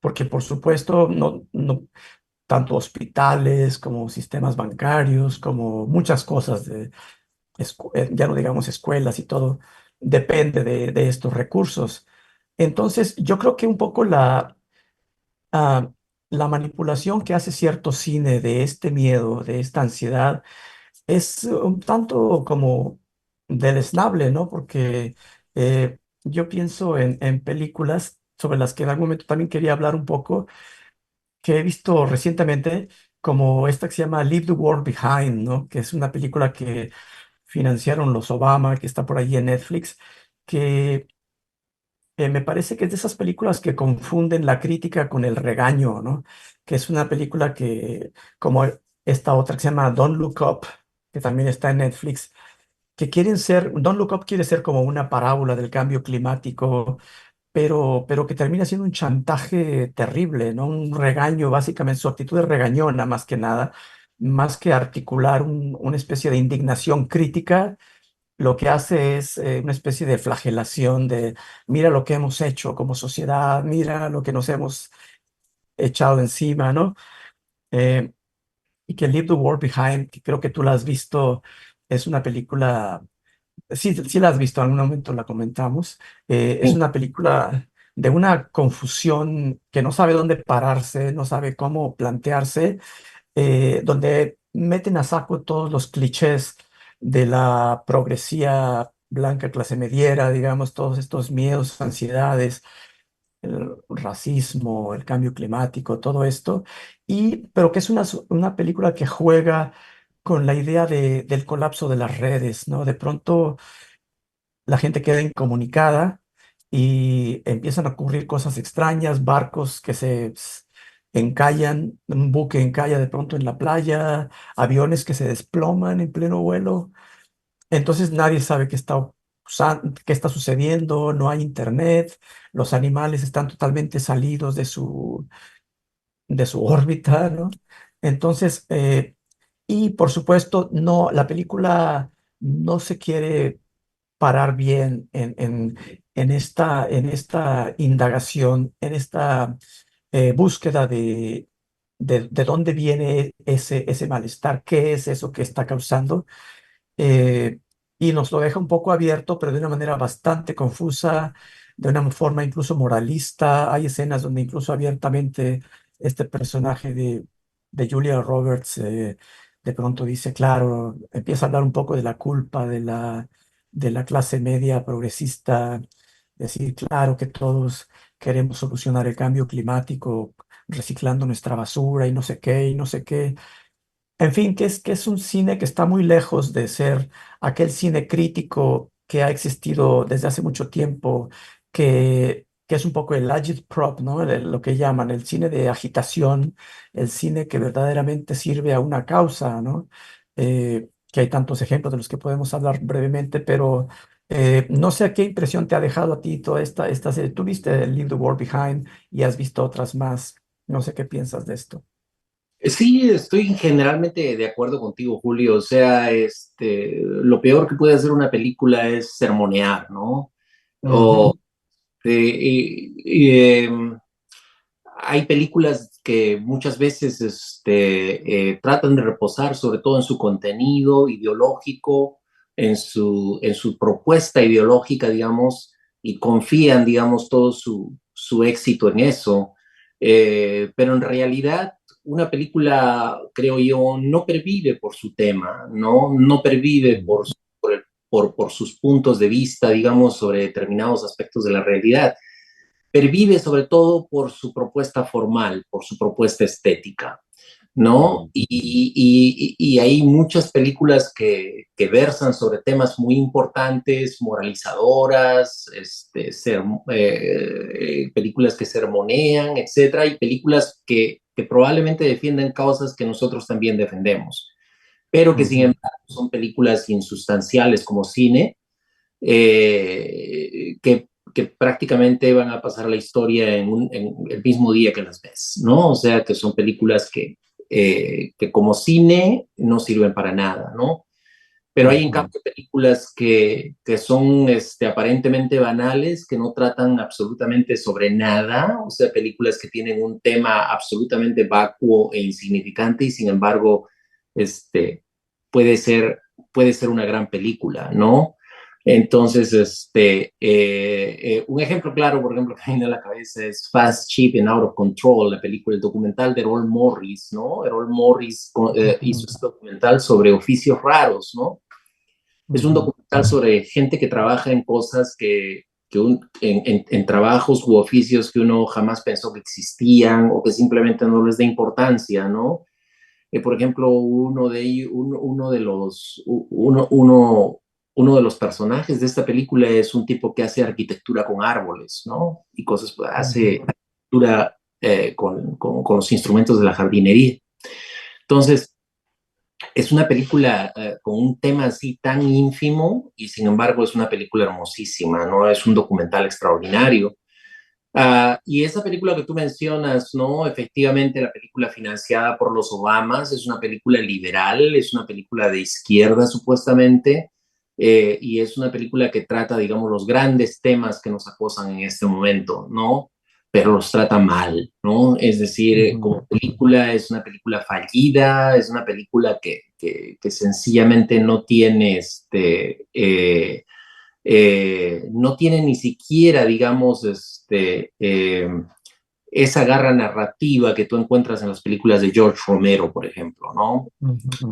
porque por supuesto tanto hospitales como sistemas bancarios, como muchas cosas, ya no digamos escuelas y todo, depende de estos recursos. Entonces, yo creo que un poco ah, la manipulación que hace cierto cine de este miedo, de esta ansiedad, es un tanto como deleznable, ¿no? Porque yo pienso en películas sobre las que en algún momento también quería hablar un poco, que he visto recientemente, como esta que se llama Leave the World Behind, ¿no? Que es una película que financiaron los Obama, que está por ahí en Netflix, que me parece que es de esas películas que confunden la crítica con el regaño, ¿no? Que es una película que, como esta otra que se llama Don't Look Up, que también está en Netflix, que quieren ser, Don't Look Up quiere ser como una parábola del cambio climático, pero que termina siendo un chantaje terrible, ¿no? Un regaño, básicamente, su actitud es regañona más que nada, más que articular una especie de indignación crítica. Lo que hace es una especie de flagelación de, mira lo que hemos hecho como sociedad, mira lo que nos hemos echado encima, ¿no? Eh, y que Leave the World Behind, que creo que tú la has visto, es una película, sí, sí la has visto, en algún momento la comentamos, es Sí. una película de una confusión que no sabe dónde pararse, no sabe cómo plantearse, donde meten a saco todos los clichés de la progresía blanca clase mediera, digamos, todos estos miedos, ansiedades, el racismo, el cambio climático, todo esto, pero que es una película que juega con la idea del colapso de las redes, ¿no? De pronto la gente queda incomunicada y empiezan a ocurrir cosas extrañas, barcos que encallan, un buque encalla de pronto en la playa, aviones que se desploman en pleno vuelo. Entonces nadie sabe qué está sucediendo, no hay internet, los animales están totalmente salidos de su órbita, ¿no? Entonces, y por supuesto, no, la película no se quiere parar bien en esta indagación, en esta búsqueda de dónde viene ese malestar, qué es eso que está causando, eh, y nos lo deja un poco abierto, pero de una manera bastante confusa, de una forma incluso moralista. Hay escenas donde incluso abiertamente este personaje de Julia Roberts de pronto dice, claro, empieza a hablar un poco de la culpa de la clase media progresista, decir, claro que todos queremos solucionar el cambio climático reciclando nuestra basura y no sé qué, y no sé qué. En fin, que es un cine que está muy lejos de ser aquel cine crítico que ha existido desde hace mucho tiempo, que es un poco el agitprop, ¿no? Lo que llaman el cine de agitación, el cine que verdaderamente sirve a una causa, ¿no? Que hay tantos ejemplos de los que podemos hablar brevemente, pero no sé qué impresión te ha dejado a ti toda esta serie. Tú viste Leave the World Behind y has visto otras más. No sé qué piensas de esto. Sí, estoy generalmente de acuerdo contigo, Julio. O sea, lo peor que puede hacer una película es sermonear, ¿no? O Ujú. hay películas que muchas veces tratan de reposar sobre todo en su contenido ideológico, en su propuesta ideológica, digamos, y confían, digamos, todo su éxito en eso. Pero en realidad una película, creo yo, no pervive por su tema, ¿no? No pervive por sus puntos de vista, digamos, sobre determinados aspectos de la realidad. Pervive sobre todo por su propuesta formal, por su propuesta estética, ¿no? Y hay muchas películas que versan sobre temas muy importantes, moralizadoras, películas que sermonean, etcétera, y películas que probablemente defienden causas que nosotros también defendemos, pero que sin embargo son películas insustanciales como cine, que prácticamente van a pasar a la historia en el mismo día que las ves, ¿no? O sea, que son películas que como cine no sirven para nada, ¿no? Pero hay en cambio películas que son aparentemente banales, que no tratan absolutamente sobre nada, o sea, películas que tienen un tema absolutamente vacuo e insignificante y sin embargo puede ser, puede ser una gran película, ¿no? Entonces, un ejemplo claro, por ejemplo, que me viene a la cabeza es Fast, Cheap and Out of Control, la película, el documental de Errol Morris, ¿no? Errol Morris hizo este documental sobre oficios raros, ¿no? Es un documental sobre gente que trabaja en cosas en trabajos u oficios que uno jamás pensó que existían o que simplemente no les da importancia, ¿no? Por ejemplo, uno de ellos, uno de los personajes de esta película es un tipo que hace arquitectura con árboles, ¿no? Y cosas, hace arquitectura con los instrumentos de la jardinería. Entonces, es una película con un tema así tan ínfimo y sin embargo es una película hermosísima, ¿no? Es un documental extraordinario. Y esa película que tú mencionas, ¿no? Efectivamente, la película financiada por los Obamas es una película liberal, es una película de izquierda supuestamente, y es una película que trata, digamos, los grandes temas que nos acosan en este momento, ¿no? Pero los trata mal, ¿no? Es decir, como película es una película fallida, es una película que sencillamente no tiene no tiene ni siquiera, digamos, esa garra narrativa que tú encuentras en las películas de George Romero, por ejemplo, ¿no?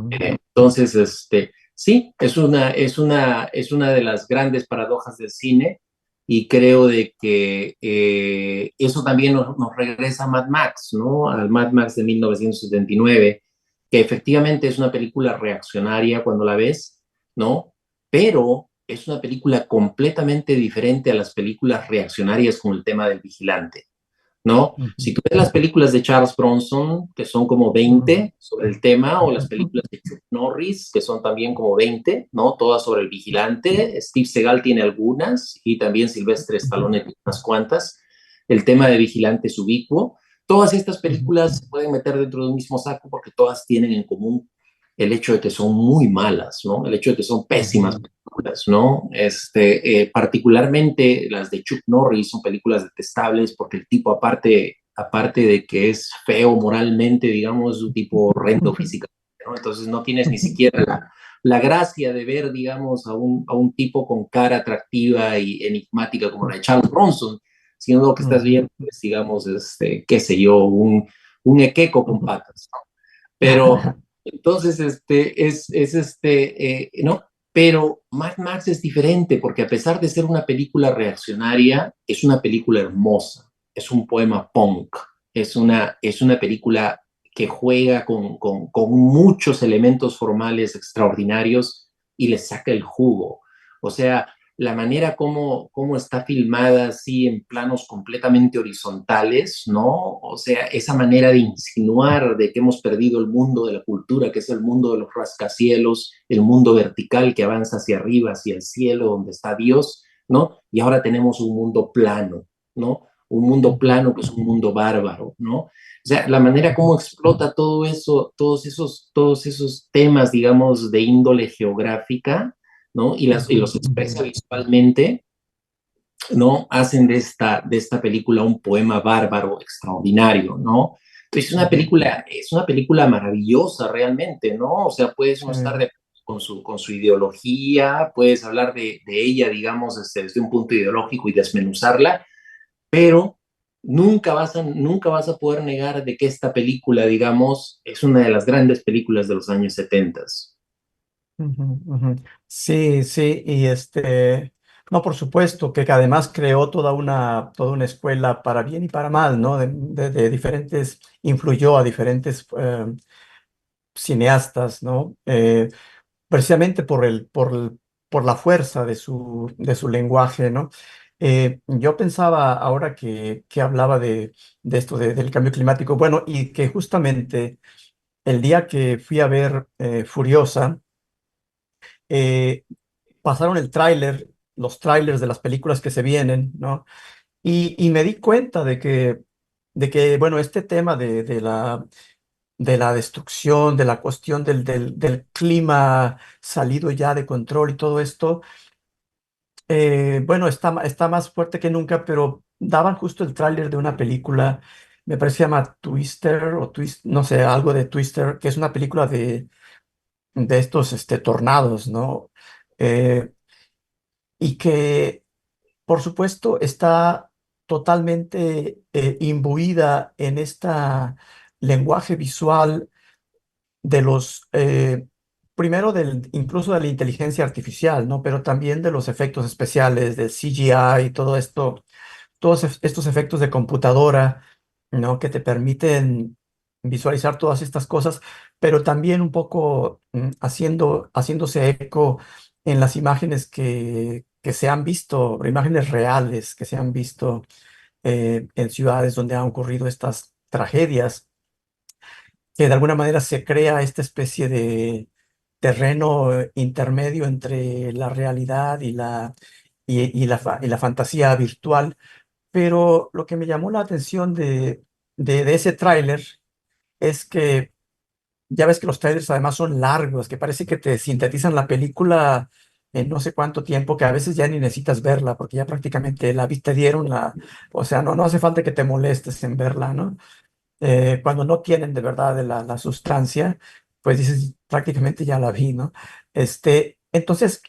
Entonces, sí, es una de las grandes paradojas del cine y creo de que eso también nos regresa a Mad Max, ¿no? Al Mad Max de 1979, que efectivamente es una película reaccionaria cuando la ves, ¿no? Pero es una película completamente diferente a las películas reaccionarias con el tema del vigilante, ¿no? Si tú ves las películas de Charles Bronson, que son como 20 sobre el tema, o las películas de Chuck Norris, que son también como 20, ¿no? Todas sobre el vigilante. Steve Seagal tiene algunas y también Sylvester Stallone tiene unas cuantas. El tema de vigilante es ubicuo. Todas estas películas se pueden meter dentro de un mismo saco porque todas tienen en común el hecho de que son muy malas, ¿no? El hecho de que son pésimas películas, ¿no? Particularmente las de Chuck Norris son películas detestables porque el tipo, aparte de que es feo moralmente, digamos, es un tipo horrendo físicamente, ¿no? Entonces no tienes ni siquiera la gracia de ver, digamos, a un tipo con cara atractiva y enigmática como la de Charles Bronson, sino lo que estás viendo es, digamos, qué sé yo, un equeco con patas, ¿no? Pero entonces, ¿no? Pero Mad Max es diferente porque a pesar de ser una película reaccionaria, es una película hermosa, es un poema punk, es una película que juega con muchos elementos formales extraordinarios y le saca el jugo. O sea, la manera como está filmada así en planos completamente horizontales, ¿no? O sea, esa manera de insinuar de que hemos perdido el mundo de la cultura, que es el mundo de los rascacielos, el mundo vertical que avanza hacia arriba, hacia el cielo, donde está Dios, ¿no? Y ahora tenemos un mundo plano, ¿no? Un mundo plano que es un mundo bárbaro, ¿no? O sea, la manera como explota todo eso, todos esos temas, digamos, de índole geográfica, ¿no? Y los expresa visualmente, ¿no? Hacen de esta película un poema bárbaro extraordinario, ¿no? Entonces es una película maravillosa realmente, ¿no? O sea, puedes no estar de con su ideología, puedes hablar de ella, digamos, desde un punto ideológico y desmenuzarla, pero nunca vas a poder negar de que esta película, digamos, es una de las grandes películas de los años 70. Ujú, ujú. Sí, sí, y no, por supuesto, que además creó toda una escuela para bien y para mal, ¿no? De diferentes, influyó a diferentes cineastas, ¿no? Precisamente por la fuerza de su lenguaje, ¿no? Yo pensaba ahora que hablaba de esto, del cambio climático, bueno, y que justamente el día que fui a ver Furiosa, eh, pasaron los trailers de las películas que se vienen, ¿no? Y me di cuenta bueno, este tema de la destrucción, de la cuestión del clima salido ya de control y todo esto, bueno, está más fuerte que nunca, pero daban justo el tráiler de una película, me parece que se llama Twister o no sé, algo de Twister, que es una película de estos tornados, ¿no? Eh, y que por supuesto, está totalmente imbuida en este lenguaje visual de primero incluso de la inteligencia artificial, ¿no? Pero también de los efectos especiales, del CGI y todo esto, todos estos efectos de computadora, ¿no? Que te permiten visualizar todas estas cosas, pero también un poco haciéndose eco en las imágenes que se han visto, imágenes reales que se han visto en ciudades donde han ocurrido estas tragedias, que de alguna manera se crea esta especie de terreno intermedio entre la realidad y la fantasía virtual. Pero lo que me llamó la atención de ese tráiler es que ya ves que los trailers además son largos, que parece que te sintetizan la película en no sé cuánto tiempo, que a veces ya ni necesitas verla, porque ya prácticamente la viste, dieron o sea, no hace falta que te molestes en verla, ¿no? Cuando no tienen de verdad la sustancia, pues dices, prácticamente ya la vi, ¿no? Entonces,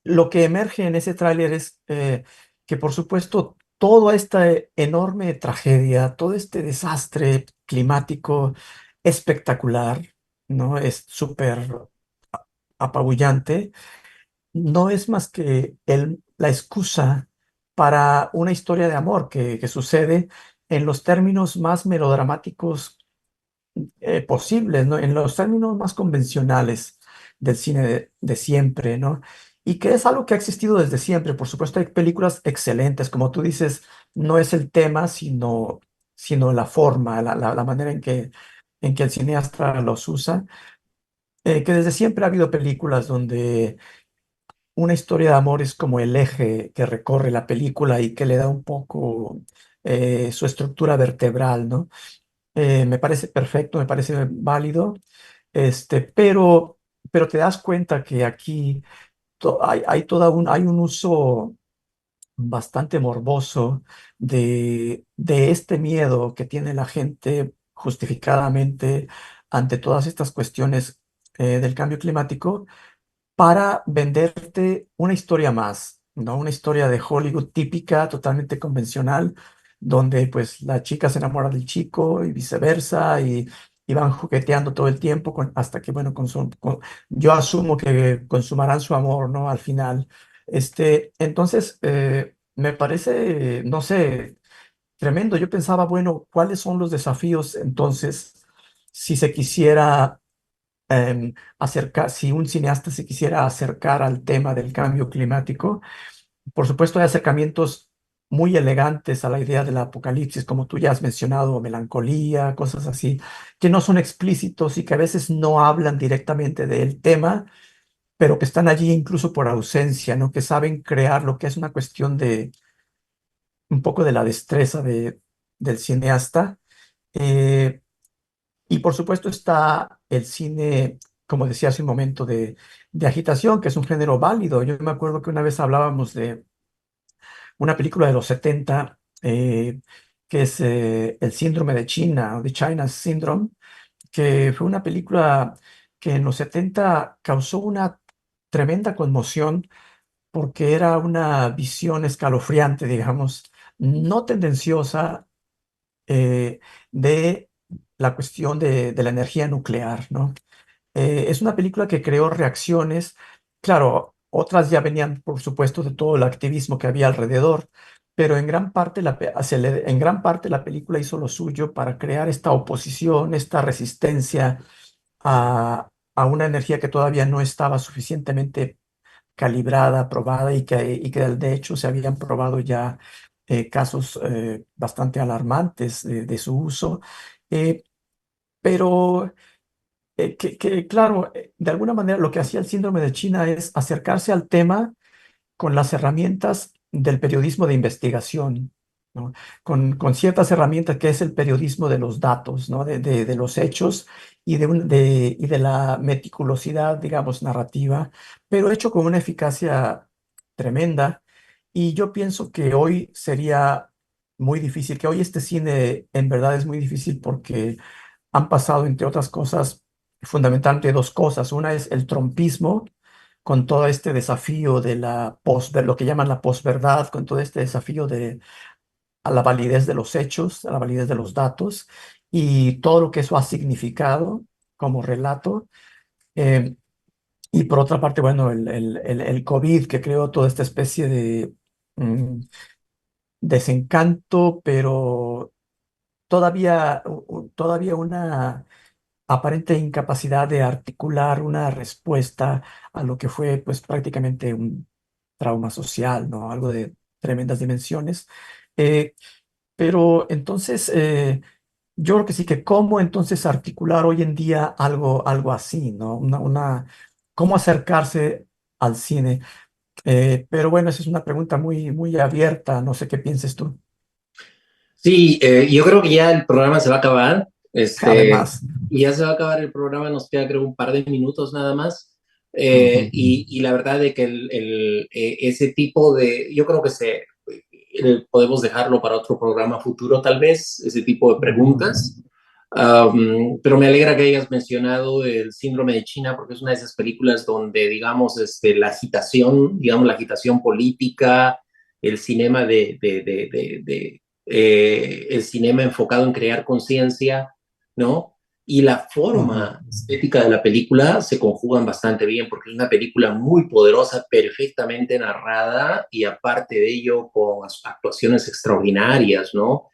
lo que emerge en ese tráiler es que, por supuesto, toda esta enorme tragedia, todo este desastre climático espectacular, ¿no? Es súper apabullante, no es más que la excusa para una historia de amor que sucede en los términos más melodramáticos posibles, ¿no? En los términos más convencionales del cine de siempre, ¿no? Y que es algo que ha existido desde siempre. Por supuesto, hay películas excelentes, como tú dices, no es el tema, sino la forma, la manera en que el cineasta los usa. Que desde siempre ha habido películas donde una historia de amor es como el eje que recorre la película y que le da un poco su estructura vertebral, ¿no? Me parece perfecto, me parece válido, pero te das cuenta que aquí hay un uso bastante morboso de este miedo que tiene la gente justificadamente ante todas estas cuestiones del cambio climático para venderte una historia más, ¿no? Una historia de Hollywood típica, totalmente convencional, donde pues la chica se enamora del chico y viceversa, y van jugueteando todo el tiempo hasta que, bueno, yo asumo que consumarán su amor, ¿no? Al final. Entonces, me parece, no sé, tremendo. Yo pensaba, bueno, ¿cuáles son los desafíos entonces si se quisiera si un cineasta se quisiera acercar al tema del cambio climático? Por supuesto, hay acercamientos muy elegantes a la idea del apocalipsis, como tú ya has mencionado, melancolía, cosas así, que no son explícitos y que a veces no hablan directamente del tema, pero que están allí incluso por ausencia, ¿no? Que saben crear lo que es una cuestión de un poco de la destreza del cineasta. Eh, Y por supuesto está el cine, como decía hace un momento, de agitación, que es un género válido. Yo me acuerdo que una vez hablábamos de una película de los 70, que es El síndrome de China, o The China Syndrome, que fue una película que en los 70 causó una tremenda conmoción porque era una visión escalofriante, digamos, no tendenciosa, eh, de la cuestión de la energía nuclear, ¿no? Es una película que creó reacciones, claro, otras ya venían, por supuesto, de todo el activismo que había alrededor, pero en gran parte en gran parte la película hizo lo suyo para crear esta oposición, esta resistencia a una energía que todavía no estaba suficientemente calibrada, probada y que de hecho se habían probado ya casos bastante alarmantes de su uso. Eh, pero claro, de alguna manera lo que hacía el síndrome de China es acercarse al tema con las herramientas del periodismo de investigación, ¿no? Con ciertas herramientas que es el periodismo de los datos, ¿no? De los hechos y de la meticulosidad, digamos, narrativa, pero hecho con una eficacia tremenda. Y yo pienso que hoy sería muy difícil, que hoy este cine en verdad es muy difícil porque han pasado, entre otras cosas, fundamentalmente dos cosas. Una es el trompismo, con todo este desafío de lo que llaman la posverdad, con todo este desafío a la validez de los hechos, a la validez de los datos y todo lo que eso ha significado como relato. Eh, y por otra parte, bueno, el COVID que creó toda esta especie de mm, desencanto, pero todavía una aparente incapacidad de articular una respuesta a lo que fue pues prácticamente un trauma social, ¿no? Algo de tremendas dimensiones. Eh, pero entonces, yo creo que sí, que cómo entonces articular hoy en día algo así, ¿no? Cómo acercarse al cine. Pero bueno, esa es una pregunta muy abierta, no sé qué pienses tú. Sí, yo creo que ya el programa se va a acabar. Además, Y ya se va a acabar el programa, nos queda creo un par de minutos nada más. ujú, Y la verdad de que ese tipo de, yo creo que podemos dejarlo para otro programa futuro tal vez, ese tipo de ujú, preguntas. Pero me alegra que hayas mencionado el síndrome de China porque es una de esas películas donde, digamos, la agitación, digamos, la agitación política, el cinema el cinema enfocado en crear conciencia, ¿no? Y la ujú. forma estética de la película se conjugan bastante bien porque es una película muy poderosa, perfectamente narrada y aparte de ello con actuaciones extraordinarias, ¿no? O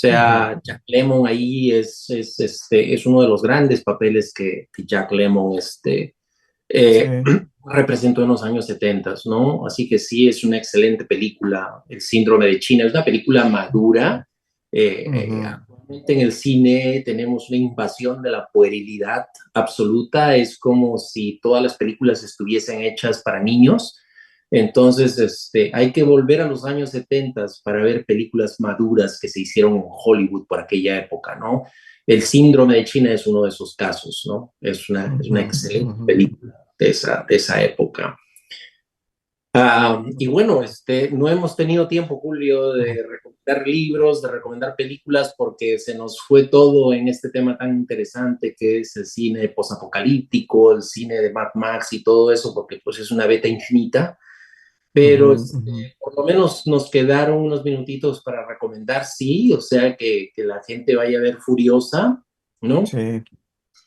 Ujú. sea, Jack Lemmon ahí es uno de los grandes papeles que Jack Lemmon Sí. eh, representó en los años 70, ¿no? Así que sí, es una excelente película, El síndrome de China. Es una película madura. Ujú. Actualmente en el cine tenemos una invasión de la puerilidad absoluta. Es como si todas las películas estuviesen hechas para niños. Entonces, hay que volver a los años 70 para ver películas maduras que se hicieron en Hollywood por aquella época, ¿no? El síndrome de China es uno de esos casos, ¿no? Es una Ujú, excelente ujú. película de esa época. Y bueno, no hemos tenido tiempo, Julio, de recomendar libros, de recomendar películas, porque se nos fue todo en este tema tan interesante que es el cine posapocalíptico, el cine de Mad Max y todo eso, porque pues es una beta infinita. Ujú, Pero ujú. por lo menos nos quedaron unos minutitos para recomendar, sí, o sea, que la gente vaya a ver Furiosa, ¿no? Sí,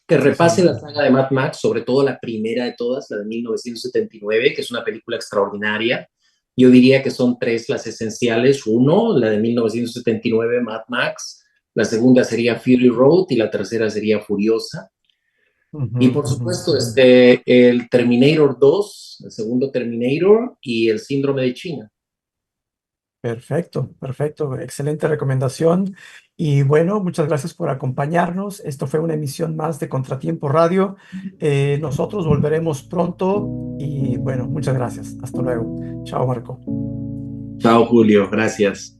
Que sí, repase sí. la saga de Mad Max, sobre todo la primera de todas, la de 1979, que es una película extraordinaria. Yo diría que son tres las esenciales. Uno, la de 1979, Mad Max. La segunda sería Fury Road y la tercera sería Furiosa. Ujú, Y por ujú. supuesto, el Terminator 2, el segundo Terminator y el Síndrome de China. Perfecto, perfecto. Excelente recomendación. Y bueno, muchas gracias por acompañarnos. Esto fue una emisión más de Contratiempo Radio. Nosotros volveremos pronto y bueno, muchas gracias. Hasta luego. Chao, Marco. Chao, Julio. Gracias.